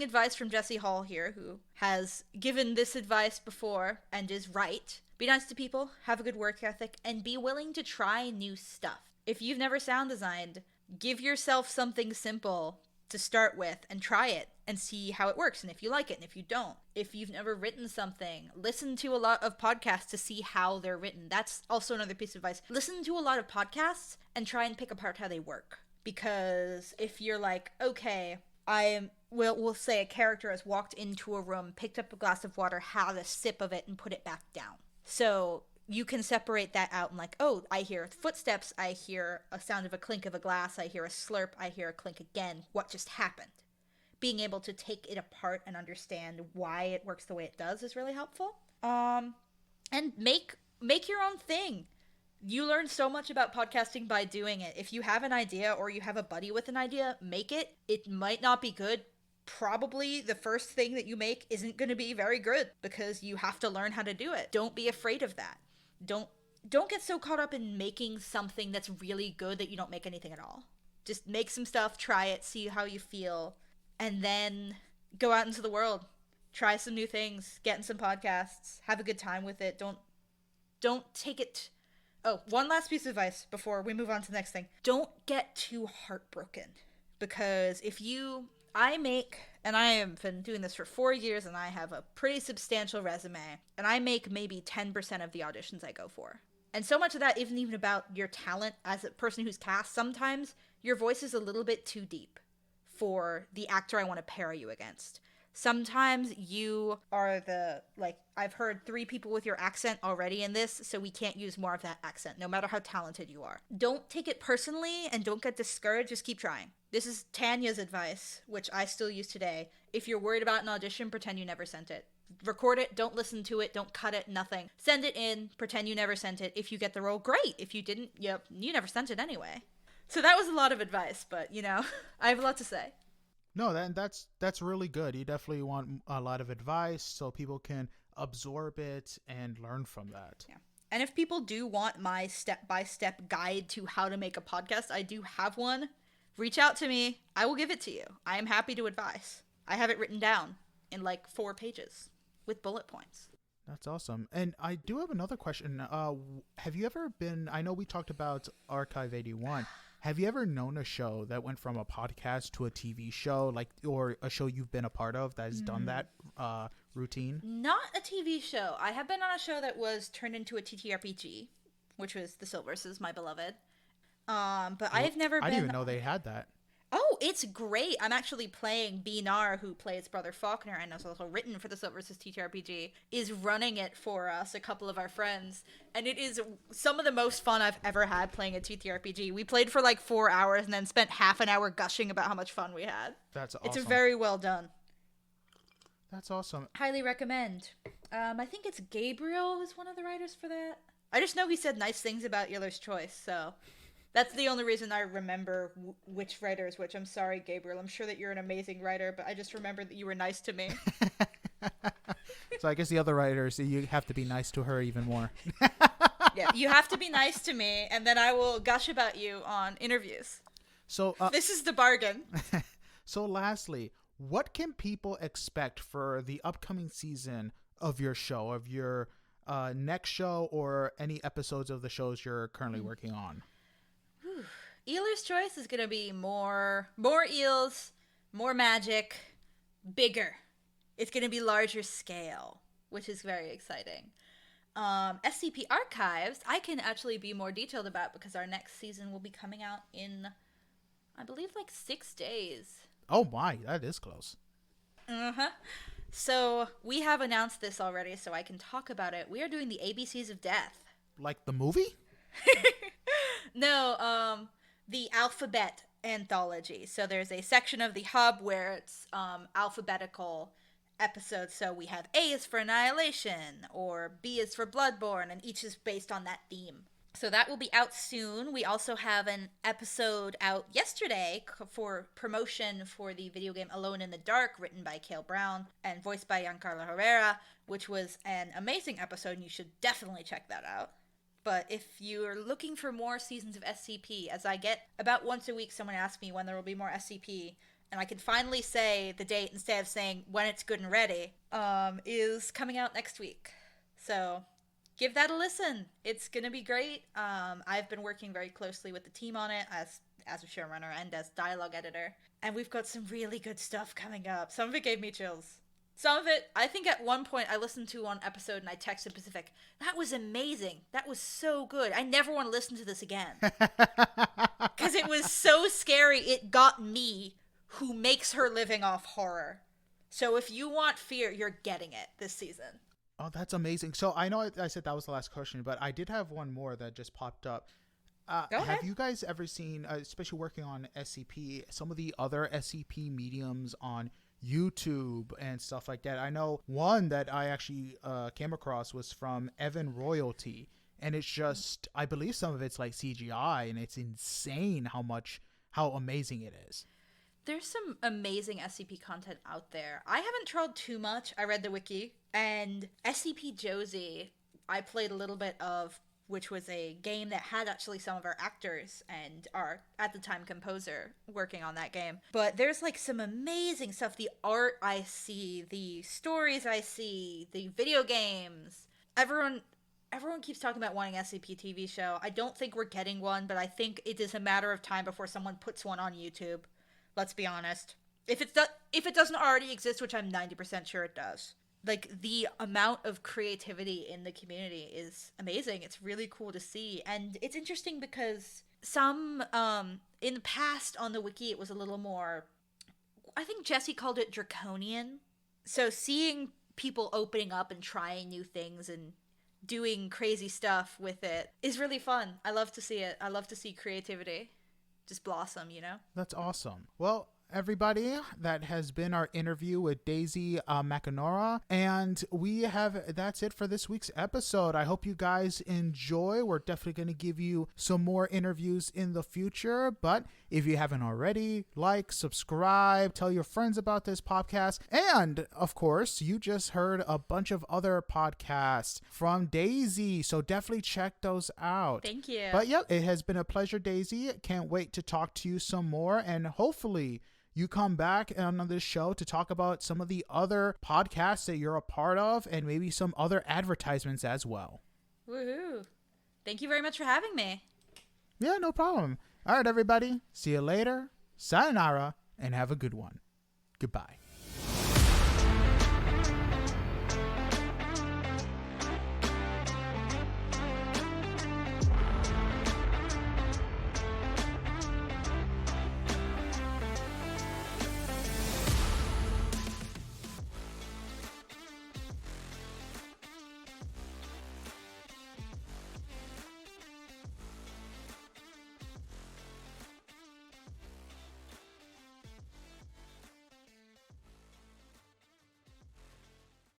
Speaker 2: advice from Jesse Hall here, who has given this advice before and is right. Be nice to people, have a good work ethic, and be willing to try new stuff. If you've never sound designed, give yourself something simple to start with and try it and see how it works and if you like it and if you don't. If you've never written something, listen to a lot of podcasts to see how they're written. That's also another piece of advice. Listen to a lot of podcasts and try and pick apart how they work. Because if you're like, okay, we'll say a character has walked into a room, picked up a glass of water, had a sip of it, and put it back down. So you can separate that out and like, oh, I hear footsteps, I hear a sound of a clink of a glass, I hear a slurp, I hear a clink again. What just happened? Being able to take it apart and understand why it works the way it does is really helpful. And make your own thing. You learn so much about podcasting by doing it. If you have an idea or you have a buddy with an idea, make it. It might not be good. Probably the first thing that you make isn't going to be very good because you have to learn how to do it. Don't be afraid of that. Don't get so caught up in making something that's really good that you don't make anything at all. Just make some stuff, try it, see how you feel, and then go out into the world. Try some new things, get in some podcasts, have a good time with it. Don't take it... Oh, one last piece of advice before we move on to the next thing. Don't get too heartbroken. Because I have been doing this for 4 years and I have a pretty substantial resume, and I make maybe 10% of the auditions I go for. And so much of that isn't even about your talent as a person who's cast. Sometimes your voice is a little bit too deep for the actor I want to pair you against. Sometimes you are I've heard 3 people with your accent already in this, so we can't use more of that accent, no matter how talented you are. Don't take it personally and don't get discouraged, just keep trying. This is Tanya's advice, which I still use today. If you're worried about an audition, pretend you never sent it. Record it, don't listen to it, don't cut it, nothing. Send it in, pretend you never sent it. If you get the role, great. If you didn't, you never sent it anyway. So that was a lot of advice, but, I have a lot to say.
Speaker 1: No, that's really good. You definitely want a lot of advice so people can absorb it and learn from that.
Speaker 2: Yeah. And if people do want my step-by-step guide to how to make a podcast, I do have one. Reach out to me. I will give it to you. I am happy to advise. I have it written down in 4 pages with bullet points.
Speaker 1: That's awesome. And I do have another question. Have you ever been, I know we talked about Archive 81. Have you ever known a show that went from a podcast to a TV show, or a show you've been a part of that has done that routine?
Speaker 2: Not a TV show. I have been on a show that was turned into a TTRPG, which was The Slitverse, my beloved. But I have never been...
Speaker 1: I didn't even know they had that.
Speaker 2: Oh, it's great. I'm actually playing Benar, who plays Brother Faulkner, and is also written for the Slitverse TTRPG, is running it for us, a couple of our friends. And it is some of the most fun I've ever had playing a TTRPG. We played for 4 hours and then spent half an hour gushing about how much fun we had.
Speaker 1: That's awesome.
Speaker 2: It's very well done.
Speaker 1: That's awesome.
Speaker 2: Highly recommend. I think it's Gabriel who's one of the writers for that. I just know he said nice things about Eeler's Choice, so... That's the only reason I remember which writer is which. I'm sorry, Gabriel. I'm sure that you're an amazing writer, but I just remember that you were nice to me.
Speaker 1: So I guess the other writers, you have to be nice to her even more.
Speaker 2: Yeah, you have to be nice to me, and then I will gush about you on interviews.
Speaker 1: So
Speaker 2: this is the bargain.
Speaker 1: So lastly, what can people expect for the upcoming season of your show, of your next show, or any episodes of the shows you're currently working on?
Speaker 2: Eeler's Choice is going to be more eels, more magic, bigger. It's going to be larger scale, which is very exciting. SCP Archives, I can actually be more detailed about because our next season will be coming out in, I believe, like 6 days.
Speaker 1: Oh my, that is close.
Speaker 2: Uh-huh. So we have announced this already, so I can talk about it. We are doing the ABCs of Death.
Speaker 1: Like the movie?
Speaker 2: No, the alphabet anthology. So there's a section of the hub where it's alphabetical episodes. So we have A is for Annihilation, or B is for Bloodborne, and each is based on that theme. So that will be out soon. We also have an episode out yesterday for promotion for the video game Alone in the Dark, written by Cale Brown and voiced by Giancarlo Herrera, which was an amazing episode, and you should definitely check that out. But if you're looking for more seasons of SCP, as I get about once a week, someone asks me when there will be more SCP, and I can finally say the date instead of saying when it's good and ready, is coming out next week. So give that a listen. It's going to be great. I've been working very closely with the team on it as a showrunner and as dialogue editor. And we've got some really good stuff coming up. Some of it gave me chills. Some of it, I think at one point I listened to one episode and I texted Pacific, that was amazing. That was so good. I never want to listen to this again. Because it was so scary. It got me, who makes her living off horror. So if you want fear, you're getting it this season.
Speaker 1: Oh, that's amazing. So I know I said that was the last question, but I did have one more that just popped up.
Speaker 2: Go ahead.
Speaker 1: Have you guys ever seen, especially working on SCP, some of the other SCP mediums on YouTube and stuff like that? I know one that I actually came across was from Evan Royalty, and it's just, I believe some of it's like CGI, and it's insane how amazing it is.
Speaker 2: There's some amazing SCP content out there. I haven't trolled too much. I read the wiki, and SCP Josie, I played a little bit of, which was a game that had actually some of our actors and our, at the time, composer working on that game. But there's like some amazing stuff. The art I see, the stories I see, the video games. Everyone keeps talking about wanting SCP TV show. I don't think we're getting one, but I think it is a matter of time before someone puts one on YouTube. Let's be honest. If it doesn't already exist, which I'm 90% sure it does. Like, the amount of creativity in the community is amazing. It's really cool to see. And it's interesting because some, in the past on the wiki, it was a little more, I think Jesse called it draconian. So seeing people opening up and trying new things and doing crazy stuff with it is really fun. I love to see it. I love to see creativity just blossom, you know?
Speaker 1: That's awesome. Well, everybody, that has been our interview with Daisy McNamara, and that's it for this week's episode. I hope you guys enjoy. We're definitely going to give you some more interviews in the future, but if you haven't already, like, subscribe, tell your friends about this podcast, and of course, you just heard a bunch of other podcasts from Daisy, so definitely check those out.
Speaker 2: Thank you.
Speaker 1: But yeah, it has been a pleasure, Daisy. Can't wait to talk to you some more, and hopefully you come back on this show to talk about some of the other podcasts that you're a part of and maybe some other advertisements as well.
Speaker 2: Woohoo. Thank you very much for having me.
Speaker 1: Yeah, no problem. All right, everybody. See you later. Sayonara, and have a good one. Goodbye.